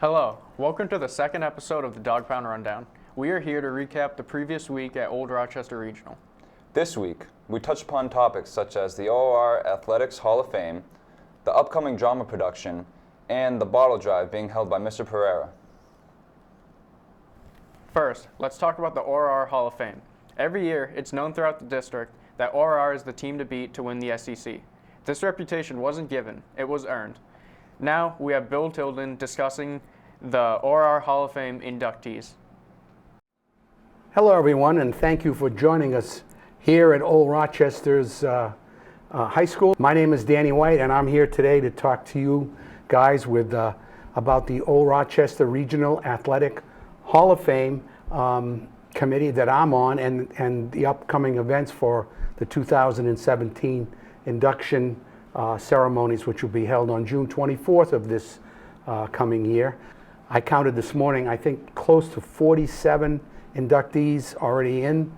Hello, welcome to the second episode of the Dog Pound Rundown. We are here to recap the previous week at Old Rochester Regional. This week, we touched upon topics such as the ORR Athletics Hall of Fame, the upcoming drama production, and the bottle drive being held by Mr. Pereira. First, let's talk about the ORR Hall of Fame. Every year, it's known throughout the district that ORR is the team to beat to win the SEC. This reputation wasn't given, it was earned. Now, we have Bill Tilden discussing the ORR Hall of Fame inductees. Hello everyone, and thank you for joining us here at Old Rochester's High School. My name is Danny White, and I'm here today to talk to you guys about the Old Rochester Regional Athletic Hall of Fame committee that I'm on, and the upcoming events for the 2017 induction ceremonies, which will be held on June 24th of this coming year. I counted this morning, I think close to 47 inductees already in,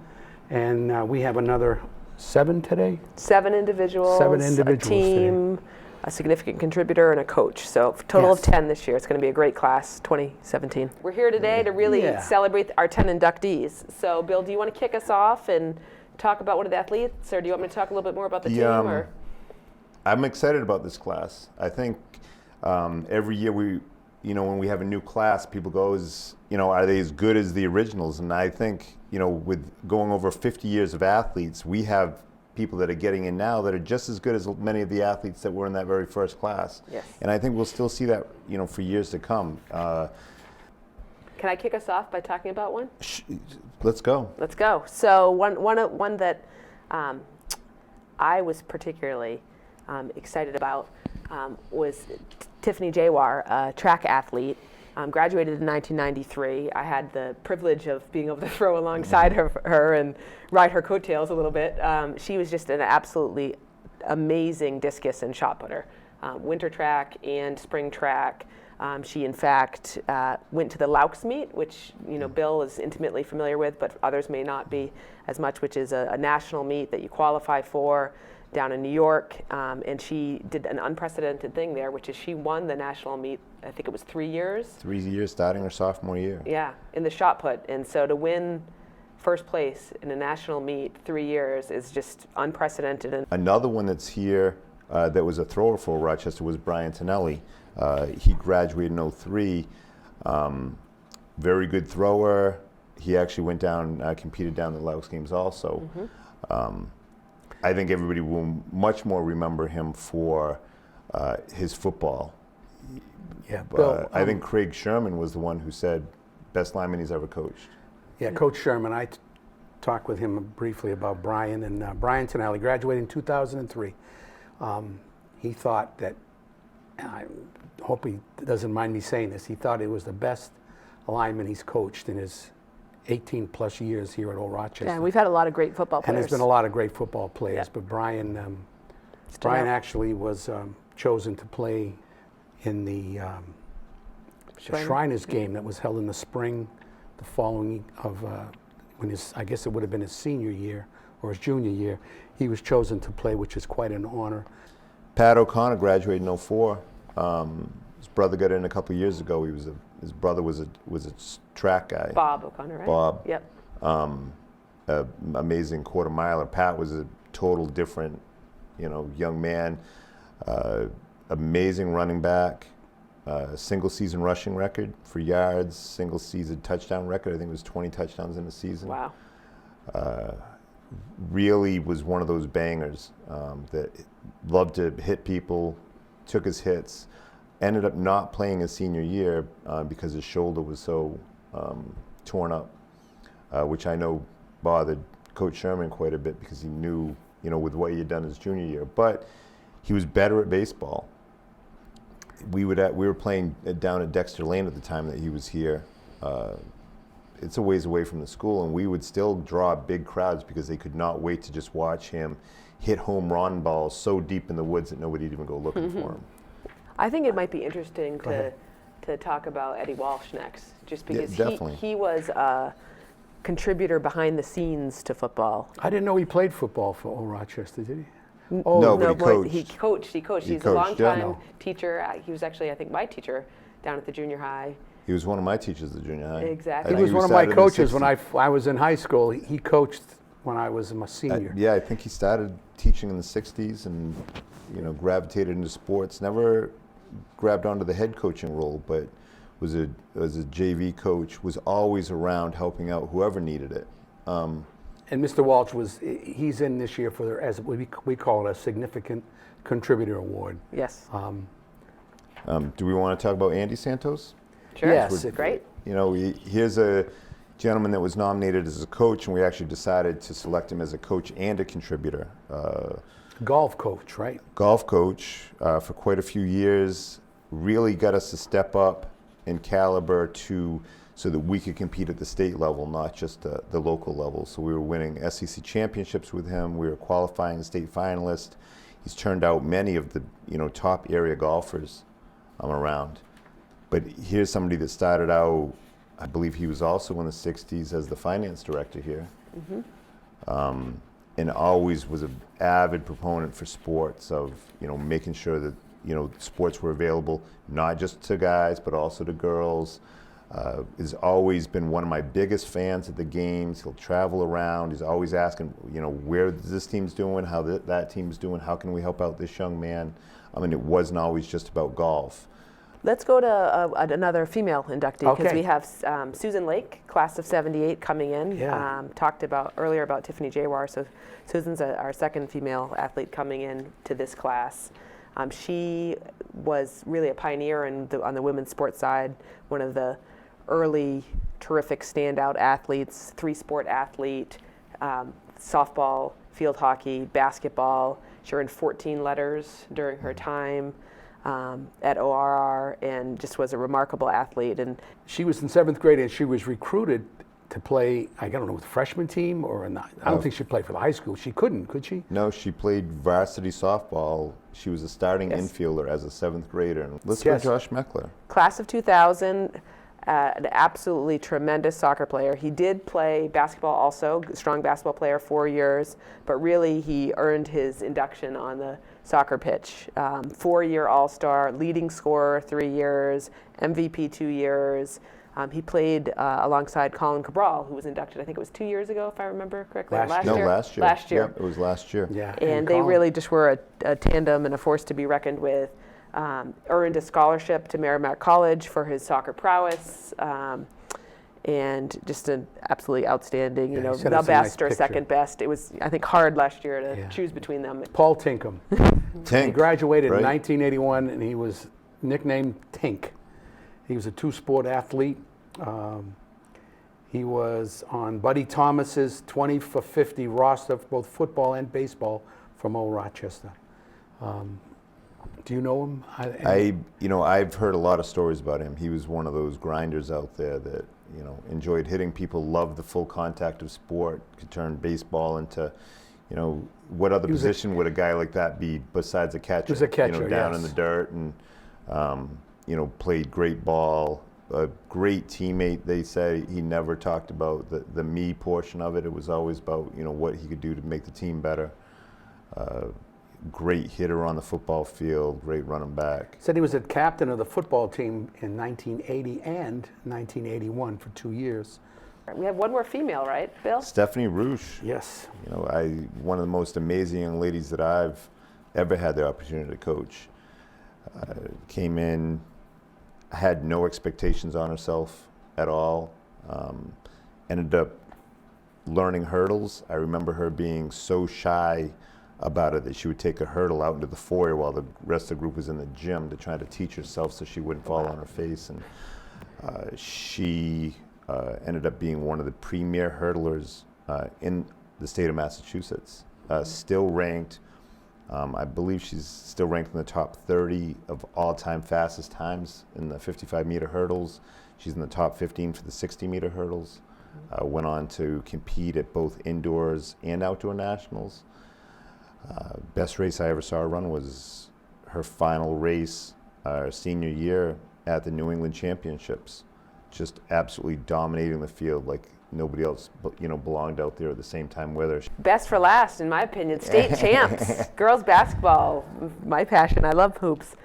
and we have another 7 today? 7 individuals, a team, today. A significant contributor, and a coach. So total of 10 this year. It's going to be a great class, 2017. We're here today to really celebrate our 10 inductees. So Bill, do you want to kick us off and talk about one of the athletes, or do you want me to talk a little bit more about the team? Or? I'm excited about this class. I think every year when we have a new class, people go, are they as good as the originals? And I think, with going over 50 years of athletes, we have people that are getting in now that are just as good as many of the athletes that were in that very first class. Yes. And I think we'll still see that, for years to come. Can I kick us off by talking about one? Let's go. Let's go. So one that I was particularly excited about was Tiffany Jawar, a track athlete. Graduated in 1993. I had the privilege of being able to throw alongside her and ride her coattails a little bit. She was just an absolutely amazing discus and shot putter. Winter track and spring track. She, in fact, went to the Laux meet, which Bill is intimately familiar with, but others may not be as much, which is a national meet that you qualify for down in New York, and she did an unprecedented thing there, which is she won the national meet, I think it was 3 years. 3 years starting her sophomore year. Yeah, in the shot put. And so to win first place in a national meet 3 years is just unprecedented. Another one that's here that was a thrower for Rochester was Brian Tonelli. He graduated in 03. Very good thrower. He actually went down, competed down the Laux games also. Mm-hmm. I think everybody will much more remember him for his football. Yeah, but I think Craig Sherman was the one who said best lineman he's ever coached. Yeah, Coach Sherman. I talked with him briefly about Brian, and Brian Tonelli graduated in 2003. He thought that, and I hope he doesn't mind me saying this, he thought it was the best lineman he's coached in his 18 plus years here at Old Rochester. Yeah, we've had a lot of great football players. And there's been a lot of great football players, but Brian actually was chosen to play in the Shriners game that was held in the spring, the following of I guess it would have been his senior year or his junior year. He was chosen to play, which is quite an honor. Pat O'Connor graduated in 04. His brother got in a couple years ago. His brother was a track guy. Bob O'Connor, right? Bob. Yep. Amazing quarter miler. Pat was a total different, young man. Amazing running back. Single season rushing record for yards. Single season touchdown record. I think it was 20 touchdowns in the season. Wow. Really was one of those bangers that loved to hit people, took his hits. Ended up not playing his senior year because his shoulder was so torn up, which I know bothered Coach Sherman quite a bit because he knew, with what he had done his junior year. But he was better at baseball. We were playing down at Dexter Lane at the time that he was here. It's a ways away from the school, and we would still draw big crowds because they could not wait to just watch him hit home run balls so deep in the woods that nobody'd even go looking for him. I think it might be interesting to talk about Eddie Walsh next, just because he was a contributor behind the scenes to football. I didn't know he played football for Old Rochester, did he? No, but he coached. He coached. He's a longtime teacher. He was actually, I think, my teacher down at the junior high. He was one of my teachers at junior high. Exactly. I He was think one of my started in the coaches when 60s. I was in high school. He coached when I was a senior. Yeah, I think he started teaching in the 60s and, gravitated into sports. Never grabbed onto the head coaching role, but was a JV coach, was always around helping out whoever needed it. And Mr. Walsh he's in this year for, as we call it, a significant contributor award. Yes. Do we want to talk about Andy Santos? Sure. Yes. Great. Here's a gentleman that was nominated as a coach, and we actually decided to select him as a coach and a contributor. Golf coach, right? Golf coach for quite a few years, really got us to step up in caliber so that we could compete at the state level, not just the local level. So we were winning SEC championships with him. We were qualifying as state finalists. He's turned out many of the top area golfers around. But here's somebody that started out, I believe he was also in the 60s as the finance director here. And always was an avid proponent for sports, of making sure that sports were available not just to guys but also to girls. Has always been one of my biggest fans at the games. He'll travel around. He's always asking, where this team's doing, how that team's doing, how can we help out this young man. I mean, it wasn't always just about golf. Let's go to another female inductee, because Okay. we have Susan Lake, class of '78, coming in. Yeah. Talked about earlier about Tiffany Jawar, so Susan's our second female athlete coming in to this class. She was really a pioneer on the women's sports side, one of the early terrific standout athletes, 3-sport athlete, softball, field hockey, basketball. She earned 14 letters during her time at ORR, and just was a remarkable athlete. And She was in 7th grade, and she was recruited to play, I don't know, with the freshman team or not. I don't think she played for the high school. She couldn't, could she? No, she played varsity softball. She was a starting Yes. infielder as a 7th grader. And let's Yes. go Josh Meckler. class of 2000, an absolutely tremendous soccer player. He did play basketball also, strong basketball player, 4 years, but really he earned his induction on the soccer pitch. 4-year All-Star, leading scorer 3 years, MVP 2 years. He played alongside Colin Cabral, who was inducted, I think it was 2 years ago, if I remember correctly. Last No, year. last year. Last year. Yep, it was last year. Yeah. And they Colin- really just were a tandem and a force to be reckoned with. Earned a scholarship to Merrimack College for his soccer prowess, and just an absolutely outstanding, Yeah, he sent the us a nice best or picture. second best. It was, I think, hard last year to Yeah. choose between them. Paul Tinkham. He Tank. graduated right? in 1981, and he was nicknamed Tink. He was a 2-sport athlete. He was on Buddy Thomas's 20 for 50 roster for both football and baseball from Old Rochester. Do you know him? I've heard a lot of stories about him. He was one of those grinders out there that, enjoyed hitting people, loved the full contact of sport, could turn baseball into, what other He was a- position would a guy like that be besides a catcher? He was a catcher, down in yes. the dirt, and, played great ball. A great teammate. They say he never talked about the me portion of it. It was always about, what he could do to make the team better. Great hitter on the football field, great running back. Said he was a captain of the football team in 1980 and 1981 for 2 years. We have one more female, right, Bill? Stephanie Roosh, Yes. one of the most amazing young ladies that I've ever had the opportunity to coach. Came in, had no expectations on herself at all. Ended up learning hurdles. I remember her being so shy about it that she would take a hurdle out into the foyer while the rest of the group was in the gym to try to teach herself so she wouldn't fall on her face. And she ended up being one of the premier hurdlers in the state of Massachusetts. Still ranked, I believe she's still ranked in the top 30 of all-time fastest times in the 55-meter hurdles. She's in the top 15 for the 60-meter hurdles. Went on to compete at both indoors and outdoor nationals. Best race I ever saw her run was her final race, her senior year at the New England Championships. Just absolutely dominating the field like nobody else, belonged out there at the same time with her. Best for last, in my opinion. State champs. Girls basketball, my passion. I love hoops.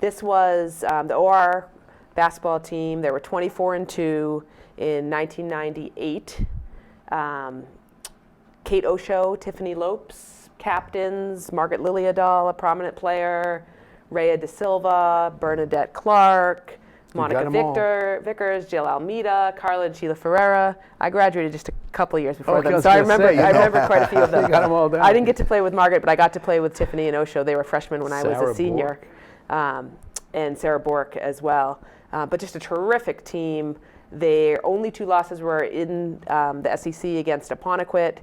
This was the OR basketball team. They were 24-2 in 1998. Kate Osho, Tiffany Lopes, captains, Margaret Liliadal, a prominent player, Rhea De Silva, Bernadette Clark, Monica Vickers, Jill Almeida, Carla and Sheila Ferreira. I graduated just a couple years before them, so I remember quite a few of them. You got them all down. I didn't get to play with Margaret, but I got to play with Tiffany and Osho. They were freshmen when I was a senior, and Sarah Bork as well. But just a terrific team. Their only 2 losses were in the SEC against Apponequet,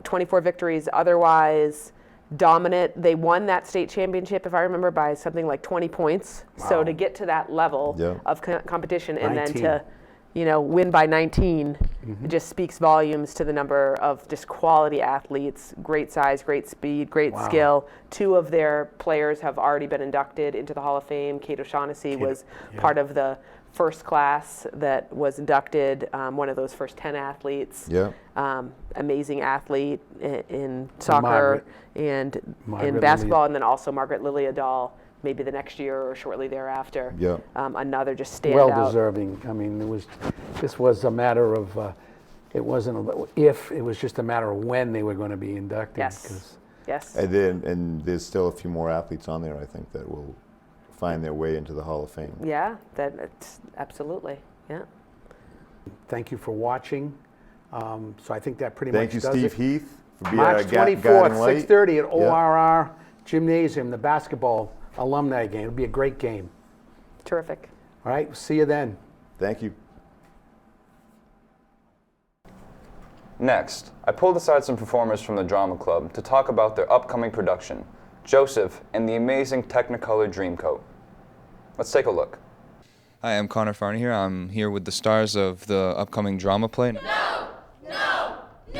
24 victories otherwise. Dominant. They won that state championship, if I remember, by something like 20 points. Wow. So to get to that level of competition and 19. Then to, win by 19, it just speaks volumes to the number of just quality athletes, great size, great speed, great skill. 2 of their players have already been inducted into the Hall of Fame. Kate O'Shaughnessy was part of the first class that was inducted, one of those first 10 athletes. Amazing athlete in soccer and in basketball, and then also Margaret Liliadal, maybe the next year or shortly thereafter. Another just standout. Well deserving. I mean, this was a matter of, it wasn't if, it was just a matter of when they were going to be inducted. Yes. And there's still a few more athletes on there, I think, that will find their way into the Hall of Fame. Yeah, that's absolutely. Yeah. Thank you for watching. So I think that pretty much does it. Thank you, Steve Heath, for being March our 24th, 6:30 at ORR Gymnasium, the basketball alumni game. It'll be a great game. Terrific. All right, see you then. Thank you. Next, I pulled aside some performers from the Drama Club to talk about their upcoming production, Joseph and the Amazing Technicolor Dreamcoat. Let's take a look. Hi, I'm Connor Farney here. I'm here with the stars of the upcoming drama play. No!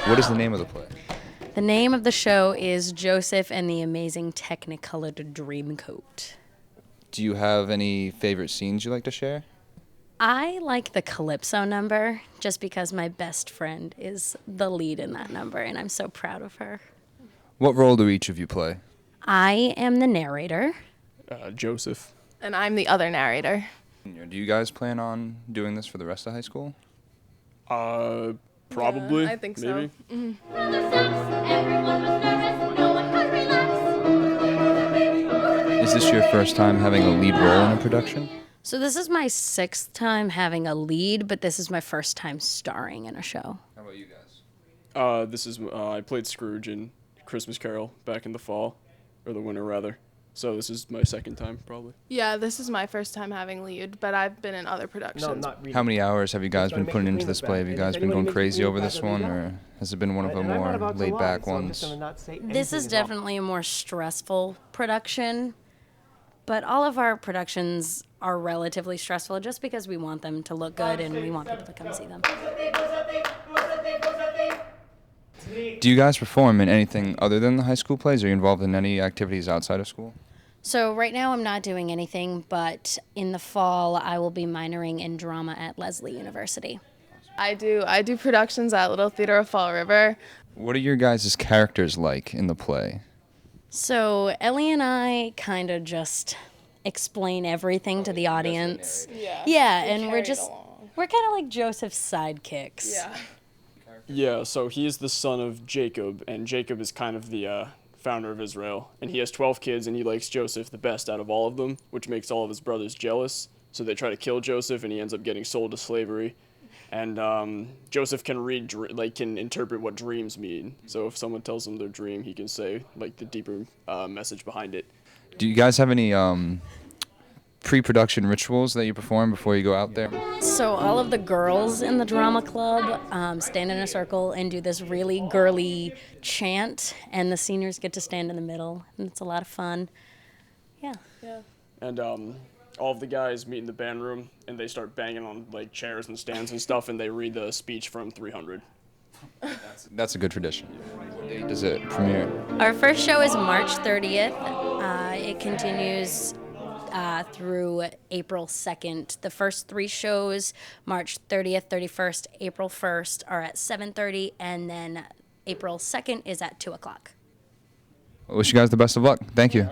What is the name of the play? The name of the show is Joseph and the Amazing Technicolor Dreamcoat. Do you have any favorite scenes you'd like to share? I like the Calypso number just because my best friend is the lead in that number, and I'm so proud of her. What role do each of you play? I am the narrator. Joseph. And I'm the other narrator. Do you guys plan on doing this for the rest of high school? Probably. Yeah, I think maybe. so. Mm-hmm. Is this your first time having a lead role in a production? So this is my 6th time having a lead, but this is my first time starring in a show. How about you guys? This is I played Scrooge in Christmas Carol back in the fall, or the winter rather. So this is my 2nd time probably. Yeah, this is my first time having lead, but I've been in other productions. How many hours have you guys been putting into this play? Have you guys been going crazy over this one, or has it been one of the more laid-back ones? This is definitely a more stressful production, but all of our productions are relatively stressful just because we want them to look good and we want people to come see them. Do you guys perform in anything other than the high school plays? Are you involved in any activities outside of school? So right now I'm not doing anything, but in the fall I will be minoring in drama at Leslie University. I do productions at Little Theater of Fall River. What are your guys' characters like in the play? So Ellie and I kind of just explain everything to the audience. Yeah, and we're kind of like Joseph's sidekicks. Yeah, so he is the son of Jacob, and Jacob is kind of the founder of Israel, and he has 12 kids, and he likes Joseph the best out of all of them, which makes all of his brothers jealous. So they try to kill Joseph, and he ends up getting sold to slavery. And Joseph can can interpret what dreams mean. So if someone tells him their dream, he can say like the deeper message behind it. Do you guys have any pre-production rituals that you perform before you go out there? So all of the girls in the drama club stand in a circle and do this really girly chant, and the seniors get to stand in the middle, and it's a lot of fun. Yeah. And all of the guys meet in the band room, and they start banging on like chairs and stands and stuff, and they read the speech from 300. That's a good tradition. What date does it premiere? Our first show is March 30th. It continues through April 2nd. The first 3 shows, March 30th, 31st, April 1st, are at 7:30, and then April 2nd is at 2 o'clock. I wish you guys the best of luck. Thank you.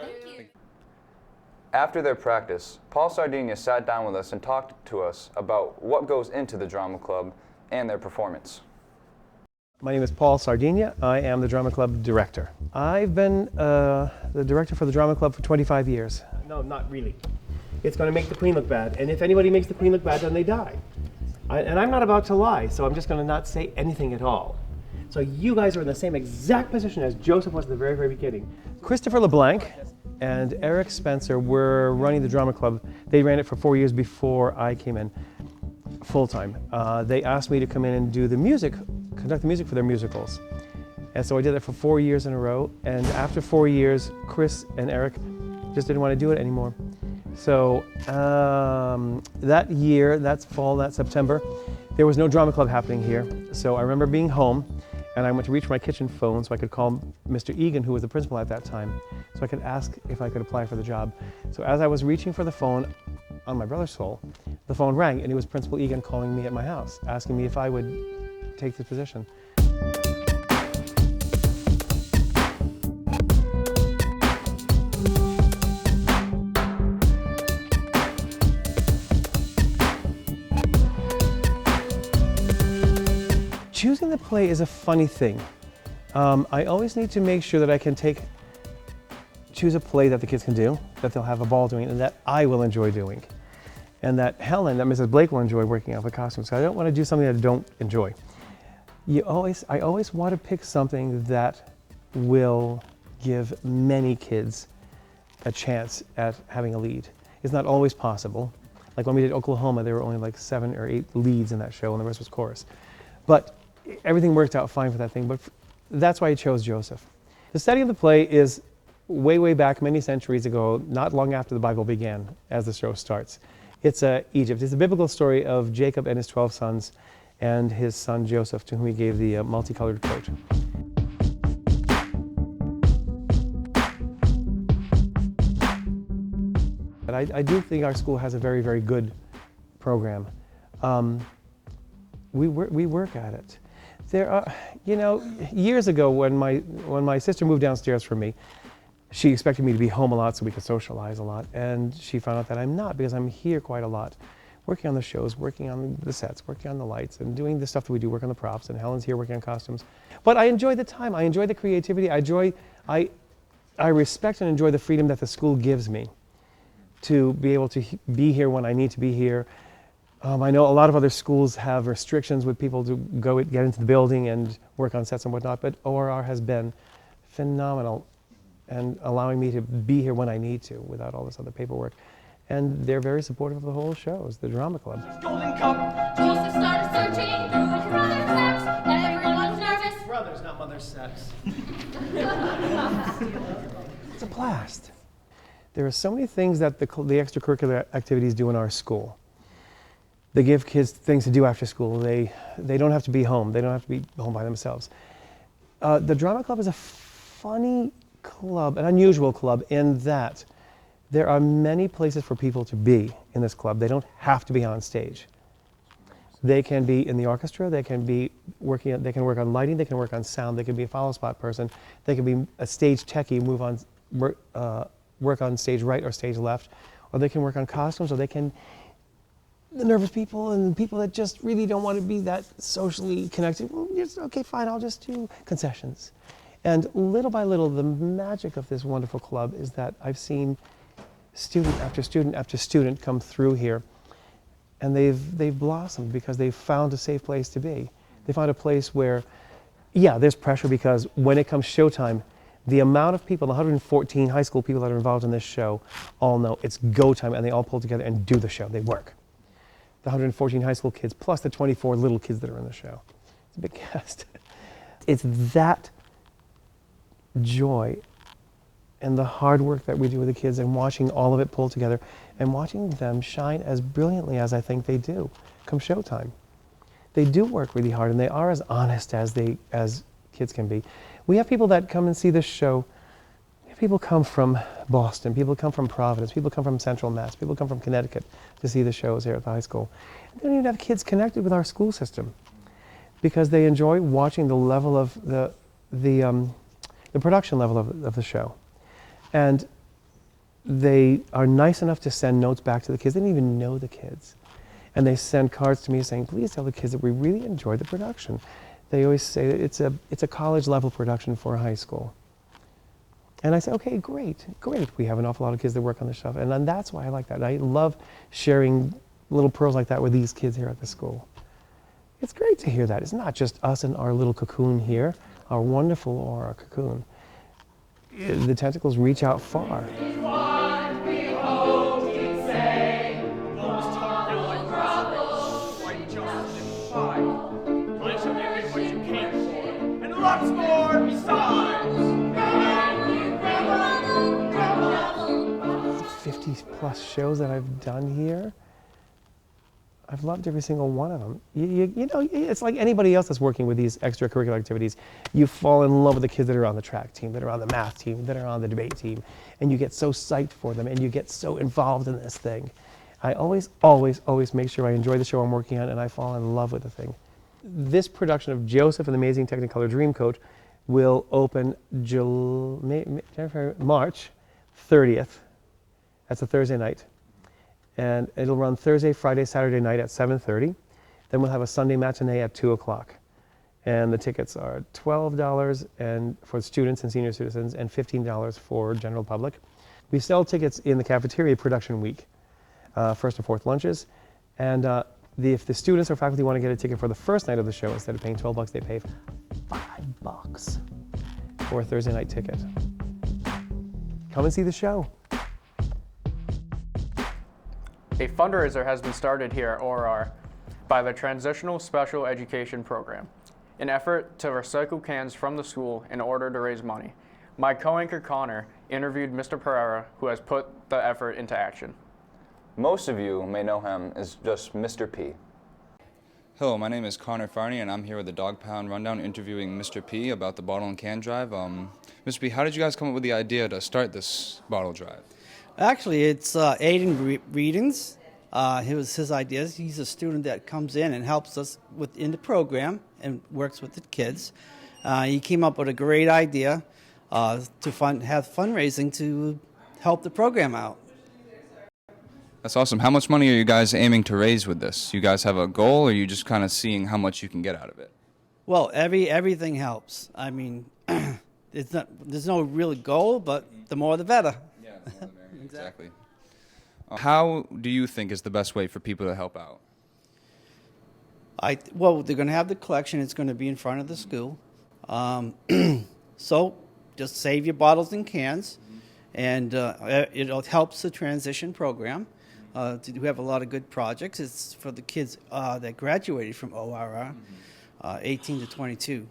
After their practice, Paul Sardinha sat down with us and talked to us about what goes into the drama club and their performance. My name is Paul Sardinha. I am the drama club director. I've been the director for the drama club for 25 years. No, not really. It's going to make the queen look bad, and if anybody makes the queen look bad, then they die. And I'm not about to lie, so I'm just going to not say anything at all. So you guys are in the same exact position as Joseph was at the very, very beginning. Christopher LeBlanc and Eric Spencer were running the drama club. They ran it for 4 years before I came in full-time. They asked me to come in and do the music, conduct the music for their musicals. And so I did that for 4 years in a row. And after 4 years, Chris and Eric just didn't want to do it anymore. So that year, that fall, that September, there was no drama club happening here. So I remember being home, and I went to reach for my kitchen phone so I could call Mr. Egan, who was the principal at that time, so I could ask if I could apply for the job. So as I was reaching for the phone on my brother's phone, the phone rang, and it was Principal Egan calling me at my house, asking me if I would take the position. Choosing the play is a funny thing. I always need to make sure that I can choose a play that the kids can do, that they'll have a ball doing, and that I will enjoy doing. And that Helen, that Mrs. Blake will enjoy working out the costumes. So I don't want to do something that I don't enjoy. I always want to pick something that will give many kids a chance at having a lead. It's not always possible. Like when we did Oklahoma, there were only like 7 or 8 leads in that show, and the rest was chorus. But everything worked out fine for that thing, but that's why I chose Joseph. The setting of the play is way, way back, many centuries ago, not long after the Bible began, as the show starts. It's Egypt. It's a biblical story of Jacob and his 12 sons and his son Joseph, to whom he gave the multicolored coat. But I do think our school has a very, very good program. We work at it. There are, years ago when my sister moved downstairs from me, she expected me to be home a lot so we could socialize a lot, and she found out that I'm not, because I'm here quite a lot, working on the shows, working on the sets, working on the lights, and doing the stuff that we do, work on the props, and Helen's here working on costumes. But I enjoy the time, I enjoy the creativity, I respect and enjoy the freedom that the school gives me to be able to be here when I need to be here. I know a lot of other schools have restrictions with people to get into the building and work on sets and whatnot, but ORR has been phenomenal and allowing me to be here when I need to without all this other paperwork. And they're very supportive of the whole show, the drama club. Golden cup. Joseph started searching through his brother's sex. Everyone's nervous. Brothers, not mother's sex. It's a blast. There are so many things that the extracurricular activities do in our school. They give kids things to do after school. They don't have to be home. They don't have to be home by themselves. The drama club is a funny club, an unusual club, in that there are many places for people to be in this club. They don't have to be on stage. They can be in the orchestra, they can work on lighting, they can work on sound, they can be a follow spot person, they can be a stage techie, work on stage right or stage left, or they can work on costumes, or they can, the nervous people and people that just really don't want to be that socially connected, well, okay, fine, I'll just do concessions. And little by little, the magic of this wonderful club is that I've seen student after student after student come through here, and they've blossomed because they've found a safe place to be. They found a place where, yeah, there's pressure, because when it comes showtime, the amount of people, the 114 high school people that are involved in this show, all know it's go time, and they all pull together and do the show. They work. The 114 high school kids plus the 24 little kids that are in the show. It's a big cast. It's that joy and the hard work that we do with the kids, and watching all of it pull together and watching them shine as brilliantly as I think they do come showtime. They do work really hard, and they are as honest as kids can be. We have people that come and see this show. People come from Boston, people come from Providence, people come from Central Mass, people come from Connecticut to see the shows here at the high school. And they don't even have kids connected with our school system, because they enjoy watching the level of the production level of the show. And they are nice enough to send notes back to the kids. They didn't even know the kids. And they send cards to me saying, please tell the kids that we really enjoyed the production. They always say that it's a college level production for a high school. And I say, okay, great. We have an awful lot of kids that work on this stuff. And then that's why I like that. I love sharing little pearls like that with these kids here at the school. It's great to hear that. It's not just us and our little cocoon here, our wonderful ORR cocoon. The tentacles reach out far. Lots more besides. 50 plus shows that I've done here. I've loved every single one of them. You know, it's like anybody else that's working with these extracurricular activities. You fall in love with the kids that are on the track team, that are on the math team, that are on the debate team, and you get so psyched for them, and you get so involved in this thing. I always make sure I enjoy the show I'm working on, and I fall in love with the thing. This production of Joseph and the Amazing Technicolor Dreamcoat will open March 30th. That's a Thursday night. And it'll run Thursday, Friday, Saturday night at 7:30. Then we'll have a Sunday matinee at 2 o'clock. And the tickets are $12 and for students and senior citizens and $15 for general public. We sell tickets in the cafeteria production week, first and fourth lunches. And if the students or faculty want to get a ticket for the first night of the show, instead of paying $12, they pay $5 for a Thursday night ticket. Come and see the show. A fundraiser has been started here at ORR by the Transitional Special Education Program, an effort to recycle cans from the school in order to raise money. My co-anchor Connor interviewed Mr. Pereira, who has put the effort into action. Most of you may know him as just Mr. P. Hello, my name is Connor Farney, and I'm here with the Dog Pound Rundown interviewing Mr. P about the bottle and can drive. Mr. P, how did you guys come up with the idea to start this bottle drive? Actually, it's Aiden Readings. It was his ideas. He's a student that comes in and helps us in the program and works with the kids. He came up with a great idea to have fundraising to help the program out. That's awesome. How much money are you guys aiming to raise with this? You guys have a goal, or are you just kind of seeing how much you can get out of it? Well, everything helps. I mean, there's no real goal, but the more the better. Yeah, the more the merrier. Exactly. How do you think is the best way for people to help out? Well, they're going to have the collection. It's going to be in front of the school. So just save your bottles and cans, and it helps the transition program. We have a lot of good projects. It's for the kids that graduated from ORR, 18 to 22.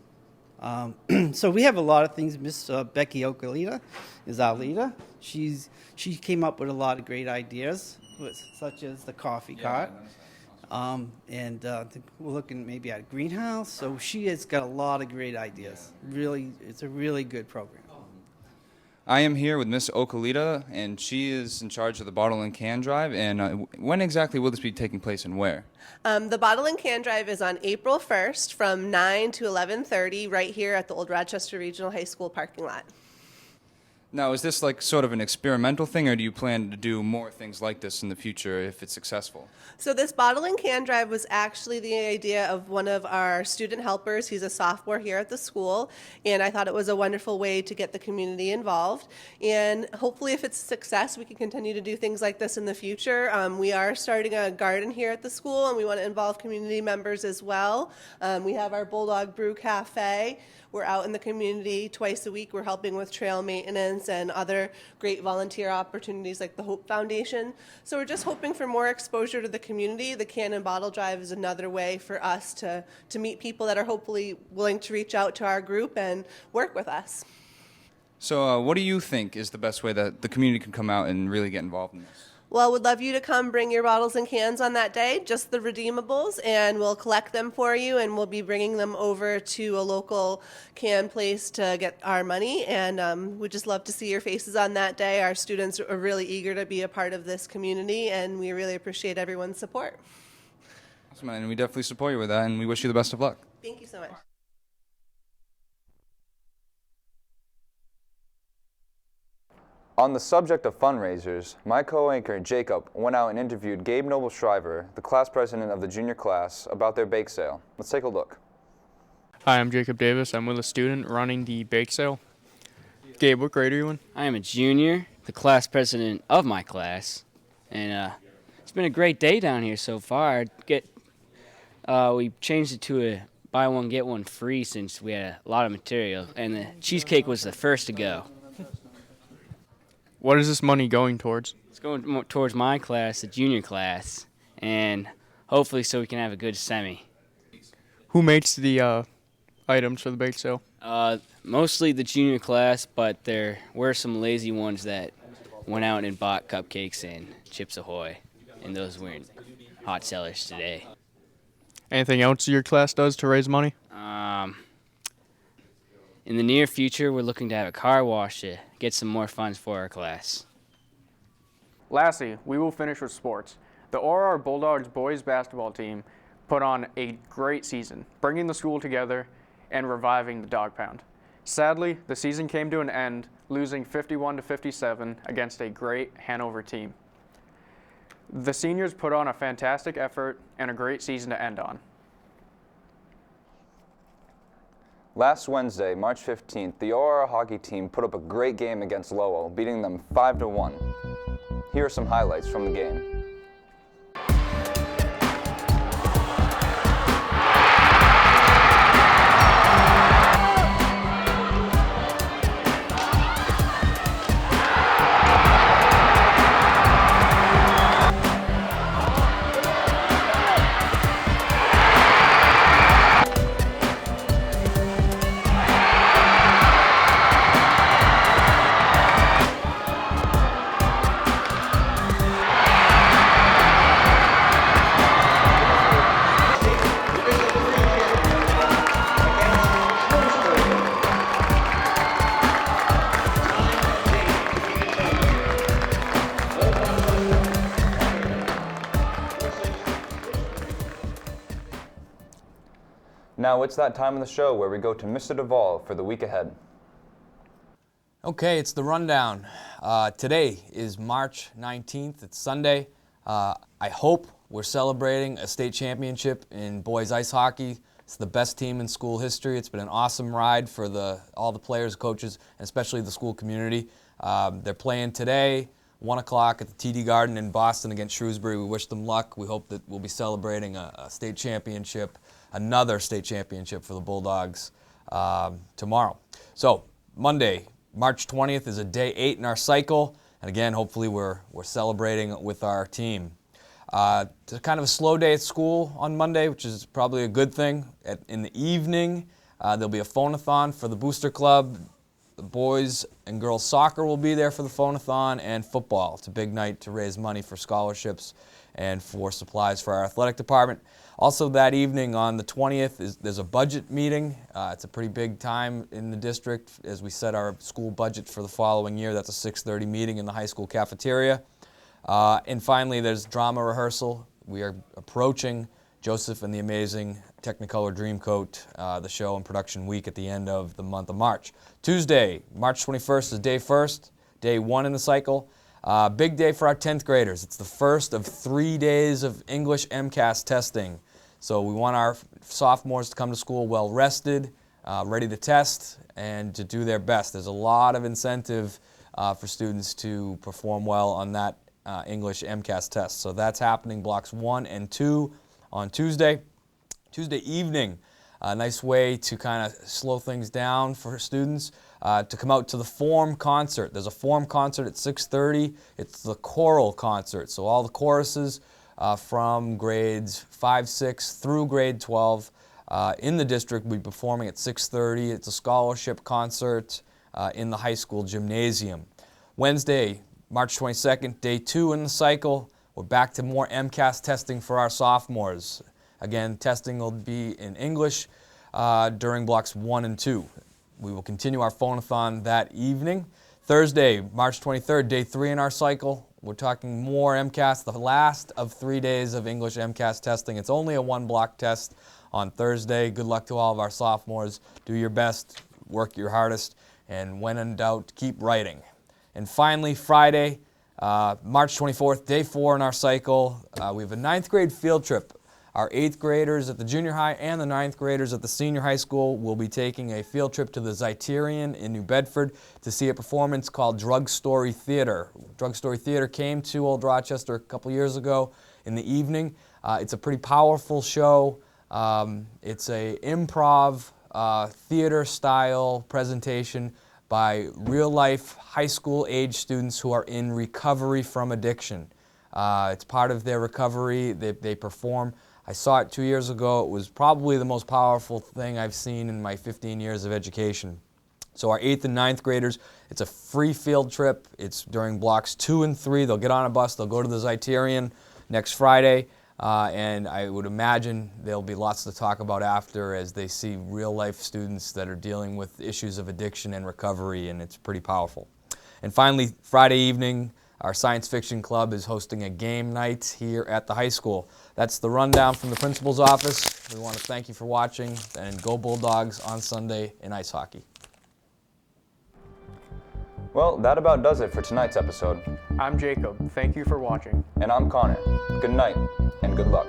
So we have a lot of things. Miss Becky Okalita is our leader. She came up with a lot of great ideas, such as the coffee cart. And we're looking maybe at a greenhouse. So she has got a lot of great ideas. Really, it's a really good program. I am here with Miss Okalita, and she is in charge of the bottle and can drive. And when exactly will this be taking place, and where? The bottle and can drive is on April 1st from 9 to 11:30 right here at the Old Rochester Regional High School parking lot. Now, is this like sort of an experimental thing, or do you plan to do more things like this in the future if it's successful? So this bottle and can drive was actually the idea of one of our student helpers. He's a sophomore here at the school, and I thought it was a wonderful way to get the community involved. And hopefully if it's a success, we can continue to do things like this in the future. We are starting a garden here at the school, and we want to involve community members as well. We have our Bulldog Brew Cafe. We're out in the community twice a week. We're helping with trail maintenance and other great volunteer opportunities like the Hope Foundation. So we're just hoping for more exposure to the community. The can and bottle drive is another way for us to meet people that are hopefully willing to reach out to our group and work with us. So what do you think is the best way that the community can come out and really get involved in this? Well, would love you to come bring your bottles and cans on that day, just the redeemables, and we'll collect them for you, and we'll be bringing them over to a local can place to get our money, and we'd just love to see your faces on that day. Our students are really eager to be a part of this community, and we really appreciate everyone's support. Awesome, and we definitely support you with that, and we wish you the best of luck. Thank you so much. On the subject of fundraisers, my co-anchor Jacob went out and interviewed Gabe Noble-Shriver, the class president of the junior class, about their bake sale. Let's take a look. Hi, I'm Jacob Davis. I'm with a student running the bake sale. Gabe, what grade are you in? I am a junior, the class president of my class, and it's been a great day down here so far. We changed it to a buy one, get one free since we had a lot of material, and the cheesecake was the first to go. What is this money going towards? It's going towards my class, the junior class, and hopefully so we can have a good semi. Who makes the items for the bake sale? Mostly the junior class, but there were some lazy ones that went out and bought cupcakes and Chips Ahoy, and those weren't hot sellers today. Anything else your class does to raise money? In the near future, we're looking to have a car wash to get some more funds for our class. Lastly, we will finish with sports. The ORR Bulldogs boys basketball team put on a great season, bringing the school together and reviving the Dog Pound. Sadly, the season came to an end, losing 51-57 against a great Hanover team. The seniors put on a fantastic effort and a great season to end on. Last Wednesday, March 15th, the ORR Hockey team put up a great game against Lowell, beating them 5-1. Here are some highlights from the game. Now it's that time of the show where we go to Mr. Devoll for the week ahead. Okay, it's the rundown. Today is March 19th. It's Sunday. I hope we're celebrating a state championship in boys ice hockey. It's the best team in school history. It's been an awesome ride for all the players, coaches, and especially the school community. They're playing today, 1 o'clock at the TD Garden in Boston against Shrewsbury. We wish them luck. We hope that we'll be celebrating a state championship, another state championship for the Bulldogs tomorrow. So Monday, March 20th is a day 8 in our cycle, and again, hopefully we're celebrating with our team. It's kind of a slow day at school on Monday, which is probably a good thing. In the evening, there'll be a phone-a-thon for the Booster Club. The boys and girls soccer will be there for the phone-a-thon, and football. It's a big night to raise money for scholarships and for supplies for our athletic department. Also that evening on the 20th, there's a budget meeting. It's a pretty big time in the district as we set our school budget for the following year. That's a 6:30 meeting in the high school cafeteria. And finally, there's drama rehearsal. We are approaching Joseph and the Amazing Technicolor Dreamcoat, the show and production week at the end of the month of March. Tuesday, March 21st is day 1, day 1 in the cycle. Big day for our 10th graders. It's the first of 3 days of English MCAS testing. So we want our sophomores to come to school well rested, ready to test, and to do their best. There's a lot of incentive for students to perform well on that English MCAS test. So that's happening blocks 1 and 2 on Tuesday. Tuesday evening, a nice way to kind of slow things down for students to come out to the Form concert. There's a Form concert at 6:30. It's the choral concert. So all the choruses from grades 5, 6 through grade 12 in the district will be performing at 6:30. It's a scholarship concert in the high school gymnasium. Wednesday, March 22nd, day 2 in the cycle. We're back to more MCAS testing for our sophomores. Again, testing will be in English during blocks 1 and 2. We will continue our phone-a-thon that evening. Thursday, March 23rd, day 3 in our cycle. We're talking more MCAS, the last of 3 days of English MCAS testing. It's only a 1-block test on Thursday. Good luck to all of our sophomores. Do your best, work your hardest, and when in doubt, keep writing. And finally, Friday, March 24th, day 4 in our cycle, we have a 9th grade field trip. Our 8th graders at the junior high and the 9th graders at the senior high school will be taking a field trip to the Zeiterion in New Bedford to see a performance called Drug Story Theater. Drug Story Theater came to Old Rochester a couple years ago in the evening. It's a pretty powerful show. It's a improv theater style presentation by real-life high school age students who are in recovery from addiction. It's part of their recovery. They perform. I saw it 2 years ago. It was probably the most powerful thing I've seen in my 15 years of education. So our 8th and 9th graders, it's a free field trip. It's during blocks 2 and 3. They'll get on a bus. They'll go to the Zeiterion next Friday. And I would imagine there'll be lots to talk about after as they see real-life students that are dealing with issues of addiction and recovery, and it's pretty powerful. And finally, Friday evening, our science fiction club is hosting a game night here at the high school. That's the rundown from the principal's office. We want to thank you for watching, and go Bulldogs on Sunday in ice hockey. Well, that about does it for tonight's episode. I'm Jacob. Thank you for watching. And I'm Connor. Good night and good luck.